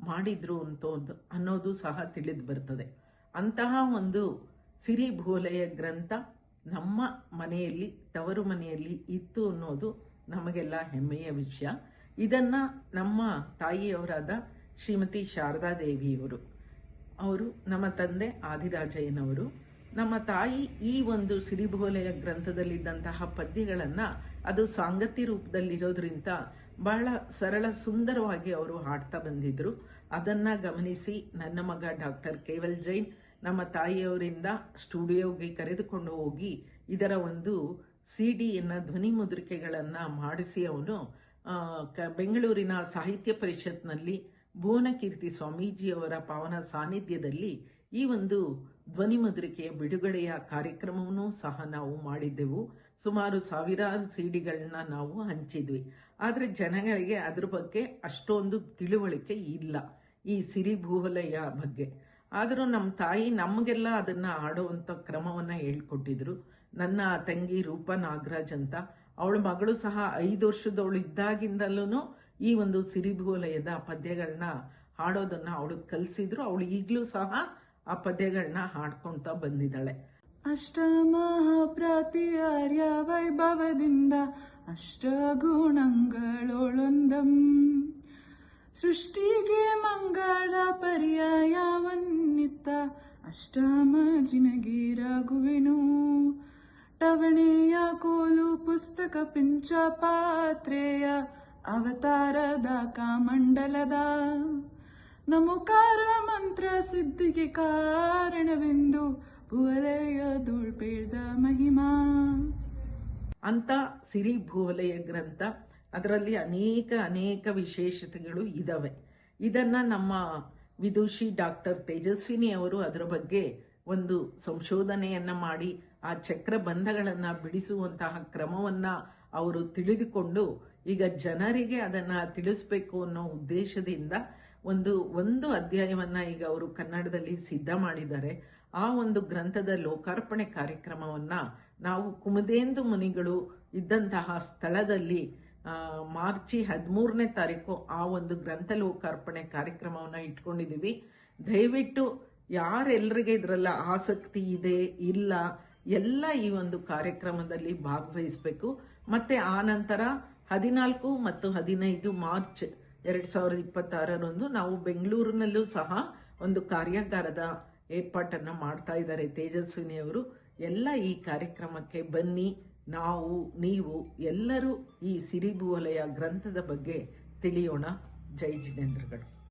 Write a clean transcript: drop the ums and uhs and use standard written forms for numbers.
ಮಾಡಿದ್ರು ಅನ್ನೋದು ಸಹ ತಿಳಿದು ಬರ್ತದೆ. ಅಂತಹ ಒಂದು ಸಿರಿಭೂಲೆಯ ಗ್ರಂಥ ನಮ್ಮ ಮನೆಯಲ್ಲಿ, ತವರು ಮನೆಯಲ್ಲಿ ಇತ್ತು ಅನ್ನೋದು ನಮಗೆಲ್ಲ ಹೆಮ್ಮೆಯ ವಿಷಯ. ಇದನ್ನ ನಮ್ಮ ತಾಯಿಯವರಾದ ಶ್ರೀಮತಿ ಶಾರದಾ ದೇವಿಯವರು, ಅವರು ನಮ್ಮ ತಂದೆ ಆದಿರಾಜಯ್ಯನವರು, ನಮ್ಮ ತಾಯಿ ಈ ಒಂದು ಸಿರಿಭೋಲೆಯ ಗ್ರಂಥದಲ್ಲಿದ್ದಂತಹ ಪದ್ಯಗಳನ್ನು ಅದು ಸಾಂಗತ್ಯ ರೂಪದಲ್ಲಿರೋದ್ರಿಂದ ಬಹಳ ಸರಳ ಸುಂದರವಾಗಿ ಅವರು ಹಾಡ್ತಾ ಬಂದಿದ್ರು. ಅದನ್ನ ಗಮನಿಸಿ ನನ್ನ ಮಗ ಡಾಕ್ಟರ್ ಕೇವಲ್ ಜೈನ್ ನಮ್ಮ ತಾಯಿಯವರಿಂದ ಸ್ಟುಡಿಯೋಗೆ ಕರೆದುಕೊಂಡು ಹೋಗಿ ಇದರ ಒಂದು ಸಿಡಿಯನ್ನ ಧ್ವನಿ ಮುದ್ರಿಕೆಗಳನ್ನು ಮಾಡಿಸಿ ಅವನು ಬೆಂಗಳೂರಿನ ಸಾಹಿತ್ಯ ಪರಿಷತ್ನಲ್ಲಿ ಭುವನಕೀರ್ತಿ ಸ್ವಾಮೀಜಿಯವರ ಪಾವನ ಸಾನ್ನಿಧ್ಯದಲ್ಲಿ ಈ ಒಂದು ಧ್ವನಿ ಮುದ್ರಿಕೆಯ ಬಿಡುಗಡೆಯ ಕಾರ್ಯಕ್ರಮವನ್ನು ಸಹ ನಾವು ಮಾಡಿದ್ದೆವು. ಸುಮಾರು ಸಾವಿರಾರು ಸಿಡಿಗಳನ್ನ ನಾವು ಹಂಚಿದ್ವಿ. ಆದರೆ ಜನಗಳಿಗೆ ಅದ್ರ ಬಗ್ಗೆ ಅಷ್ಟೊಂದು ತಿಳುವಳಿಕೆ ಇಲ್ಲ, ಈ ಸಿರಿಭೂವಲಯ ಬಗ್ಗೆ. ಆದರೂ ನಮ್ಮ ತಾಯಿ ನಮಗೆಲ್ಲ ಅದನ್ನ ಆಡುವಂಥ ಕ್ರಮವನ್ನ ಹೇಳ್ಕೊಟ್ಟಿದ್ರು. ನನ್ನ ತಂಗಿ ರೂಪಾ ನಾಗರಾಜ್ ಅಂತ, ಅವಳ ಮಗಳು ಸಹ 5 ವರ್ಷದವಳು ಇದ್ದಾಗಿಂದಲೂ ಈ ಒಂದು ಸಿರಿಭೂವಲಯದ ಪದ್ಯಗಳನ್ನ ಹಾಡೋದನ್ನ ಅವಳು ಕಲಿಸಿದ್ರು. ಅವಳು ಈಗಲೂ ಸಹ ಆ ಪದ್ಯಗಳನ್ನ ಹಾಡ್ಕೊಂತ ಬಂದಿದ್ದಾಳೆ. ಅಷ್ಟಮಹಾಪ್ರಾತಿಯಾರ್ಯ ವೈಭವದಿಂದ ಅಷ್ಟಗುಣಗಳೊಳೊಂದಂ ಸೃಷ್ಟಿಗೆ ಮಂಗಳ ಪರ್ಯಾಯವನ್ನಿತ್ತ ಅಷ್ಟಮ ಜಿನಗಿ ರಘುವೆನು ಟವಣೆಯ ಕೋಲು ಪುಸ್ತಕ ಪಿಂಚ ಪಾತ್ರೆಯ ಅವತಾರದ ಕಾಮಂಡಲದ ನಮೋಕಾರ ಮಂತ್ರ ಸಿದ್ಧಿಗೆ ಕಾರಣವೆಂದು ಭುವಲಯ ಧೂಳ್ಪೇಳ್ದ ಮಹಿಮಾ ಅಂತ ಸಿರಿಭೂವಲಯ ಗ್ರಂಥ. ಅದರಲ್ಲಿ ಅನೇಕ ವಿಶೇಷತೆಗಳು ಇದಾವೆ. ಇದನ್ನ ನಮ್ಮ ವಿದೂಷಿ ಡಾಕ್ಟರ್ ತೇಜಸ್ವಿನಿ ಅವರು ಅದರ ಬಗ್ಗೆ ಒಂದು ಸಂಶೋಧನೆಯನ್ನ ಮಾಡಿ ಆ ಚಕ್ರಬಂಧಗಳನ್ನ ಬಿಡಿಸುವಂತಹ ಕ್ರಮವನ್ನ ಅವರು ತಿಳಿದುಕೊಂಡು ಈಗ ಜನರಿಗೆ ಅದನ್ನ ತಿಳಿಸ್ಬೇಕು ಅನ್ನೋ ಉದ್ದೇಶದಿಂದ ಒಂದು ಅಧ್ಯಾಯವನ್ನ ಈಗ ಅವರು ಕನ್ನಡದಲ್ಲಿ ಸಿದ್ಧ ಮಾಡಿದ್ದಾರೆ. ಆ ಒಂದು ಗ್ರಂಥದ ಲೋಕಾರ್ಪಣೆ ಕಾರ್ಯಕ್ರಮವನ್ನ ನಾವು ಕುಮುದೇಂದು ಮುನಿಗಳು ಇದ್ದಂತಹ ಸ್ಥಳದಲ್ಲಿ ಮಾರ್ಚ್ 13ನೇ ತಾರೀಕು ಆ ಒಂದು ಗ್ರಂಥ ಲೋಕಾರ್ಪಣೆ ಕಾರ್ಯಕ್ರಮವನ್ನ ಇಟ್ಕೊಂಡಿದೀವಿ. ದಯವಿಟ್ಟು ಯಾರೆಲ್ಲರಿಗೆ ಇದರಲ್ಲ ಆಸಕ್ತಿ ಇದೆ ಇಲ್ಲ ಎಲ್ಲ ಈ ಒಂದು ಕಾರ್ಯಕ್ರಮದಲ್ಲಿ ಭಾಗವಹಿಸಬೇಕು. ಮತ್ತೆ ಆ ನಂತರ 14 ಮತ್ತು 15 ಮಾರ್ಚ್ 2026ರಂದು ನಾವು ಬೆಂಗಳೂರಿನಲ್ಲೂ ಸಹ ಒಂದು ಕಾರ್ಯಾಗಾರದ ಏರ್ಪಾಟನ್ನ ಮಾಡ್ತಾ ಇದ್ದಾರೆ ತೇಜಸ್ವಿನಿಯವರು. ಎಲ್ಲ ಈ ಕಾರ್ಯಕ್ರಮಕ್ಕೆ ಬನ್ನಿ. ನೀವು ಎಲ್ಲರೂ ಈ ಸಿರಿಭೂವಲಯ ಗ್ರಂಥದ ಬಗ್ಗೆ ತಿಳಿಯೋಣ. ಜೈ ಜಿನೇಂದ್ರಗಳು.